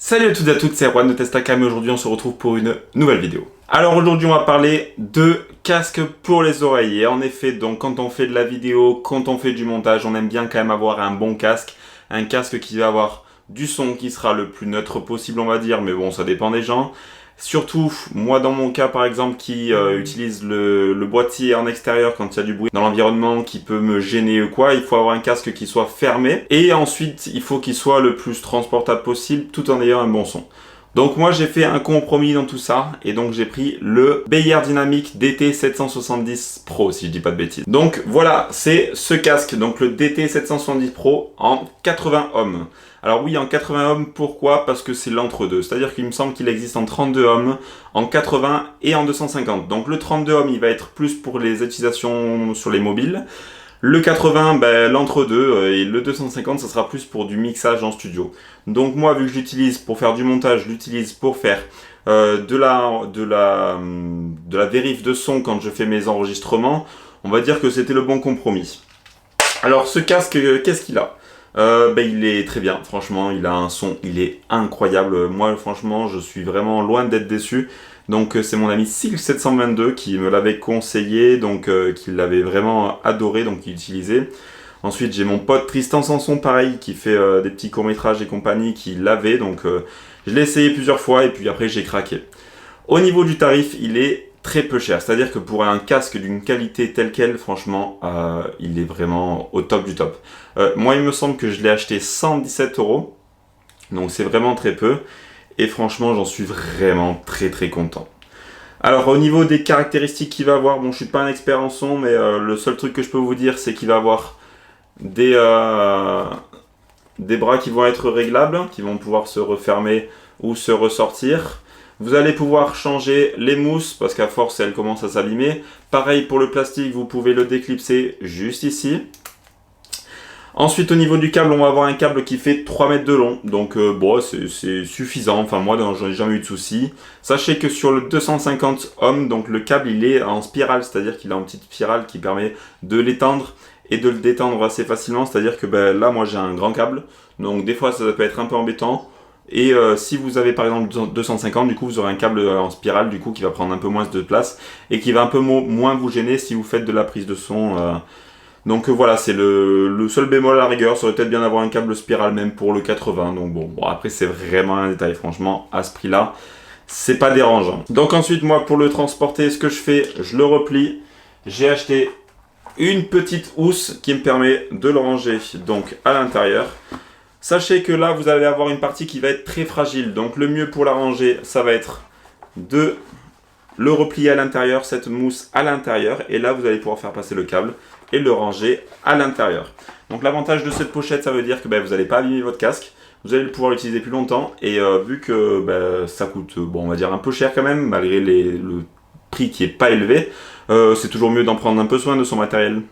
Salut à toutes et à toutes, c'est Erwan de Testacam et aujourd'hui on se retrouve pour une nouvelle vidéo. Alors aujourd'hui on va parler de casque pour les oreilles. Et en effet, donc quand on fait de la vidéo, quand on fait du montage, on aime bien quand même avoir un bon casque. Un casque qui va avoir du son qui sera le plus neutre possible on va dire, mais bon ça dépend des gens. Surtout, moi dans mon cas par exemple qui utilise le boîtier en extérieur quand il y a du bruit dans l'environnement qui peut me gêner ou quoi, il faut avoir un casque qui soit fermé et ensuite il faut qu'il soit le plus transportable possible tout en ayant un bon son. Donc moi j'ai fait un compromis dans tout ça et donc j'ai pris le Beyerdynamic DT770 Pro si je dis pas de bêtises. Donc voilà, c'est ce casque, donc le DT770 Pro en 80 ohms. Alors oui, en 80 ohms, pourquoi? Parce que c'est l'entre-deux. C'est-à-dire qu'il me semble qu'il existe en 32 ohms, en 80 et en 250. Donc le 32 ohms, il va être plus pour les utilisations sur les mobiles. Le 80, l'entre-deux, et le 250, ça sera plus pour du mixage en studio. Donc moi, vu que je l'utilise pour faire du montage, je l'utilise pour faire de la vérif de son quand je fais mes enregistrements, on va dire que c'était le bon compromis. Alors ce casque, qu'est-ce qu'il a? Il est très bien, franchement, il a un son, il est incroyable. Moi, franchement, je suis vraiment loin d'être déçu. Donc, c'est mon ami Silk722 qui me l'avait conseillé, donc qui l'avait vraiment adoré, donc qui utilisait. Ensuite, j'ai mon pote Tristan Sanson, pareil, qui fait des petits courts-métrages et compagnie, qui l'avait. Donc, je l'ai essayé plusieurs fois et puis après, j'ai craqué. Au niveau du tarif, il est très peu cher. C'est-à-dire que pour un casque d'une qualité telle quelle, franchement, il est vraiment au top du top. Moi, il me semble que je l'ai acheté 117 €. Donc, c'est vraiment très peu. Et franchement, j'en suis vraiment très très content. Alors, au niveau des caractéristiques qu'il va avoir, bon, je suis pas un expert en son, mais le seul truc que je peux vous dire, c'est qu'il va avoir des bras qui vont être réglables, qui vont pouvoir se refermer ou se ressortir. Vous allez pouvoir changer les mousses parce qu'à force elles commencent à s'abîmer. Pareil pour le plastique, vous pouvez le déclipser juste ici. Ensuite au niveau du câble, on va avoir un câble qui fait 3 mètres de long. Donc c'est suffisant, enfin moi j'en ai jamais eu de soucis. Sachez que sur le 250 ohms, donc le câble il est en spirale, c'est-à-dire qu'il a une petite spirale qui permet de l'étendre et de le détendre assez facilement. C'est-à-dire que là moi j'ai un grand câble, donc des fois ça peut être un peu embêtant. Et si vous avez par exemple 250, du coup vous aurez un câble en spirale du coup qui va prendre un peu moins de place et qui va un peu moins vous gêner si vous faites de la prise de son. Donc voilà, c'est le seul bémol à la rigueur. Ça aurait peut-être bien d'avoir un câble spirale même pour le 80. Donc bon après c'est vraiment un détail, franchement à ce prix-là, c'est pas dérangeant. Donc ensuite moi pour le transporter, ce que je fais, je le replie. J'ai acheté une petite housse qui me permet de le ranger donc à l'intérieur. Sachez que là, vous allez avoir une partie qui va être très fragile. Donc le mieux pour la ranger, ça va être de le replier à l'intérieur, cette mousse à l'intérieur. Et là, vous allez pouvoir faire passer le câble et le ranger à l'intérieur. Donc l'avantage de cette pochette, ça veut dire que vous n'allez pas abîmer votre casque. Vous allez pouvoir l'utiliser plus longtemps. Et vu que ça coûte, on va dire un peu cher quand même, malgré le prix qui n'est pas élevé, c'est toujours mieux d'en prendre un peu soin de son matériel.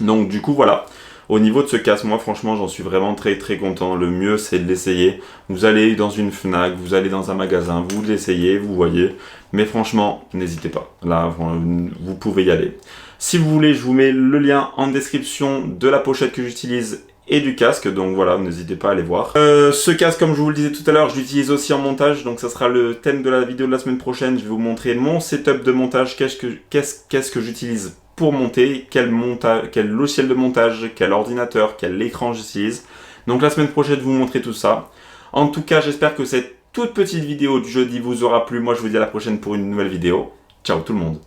Donc du coup, voilà. Au niveau de ce casque, moi franchement j'en suis vraiment très très content. Le mieux c'est de l'essayer. Vous allez dans une Fnac, vous allez dans un magasin, vous l'essayez, vous voyez. Mais franchement, n'hésitez pas. Là, vous pouvez y aller. Si vous voulez, je vous mets le lien en description de la pochette que j'utilise et du casque. Donc voilà, n'hésitez pas à aller voir. Ce casque, comme je vous le disais tout à l'heure, je l'utilise aussi en montage. Donc ça sera le thème de la vidéo de la semaine prochaine. Je vais vous montrer mon setup de montage. Qu'est-ce que j'utilise pour monter, quel logiciel de montage, quel ordinateur, quel écran j'utilise. Donc la semaine prochaine, je vais vous montrer tout ça. En tout cas, j'espère que cette toute petite vidéo du jeudi vous aura plu. Moi, je vous dis à la prochaine pour une nouvelle vidéo. Ciao tout le monde.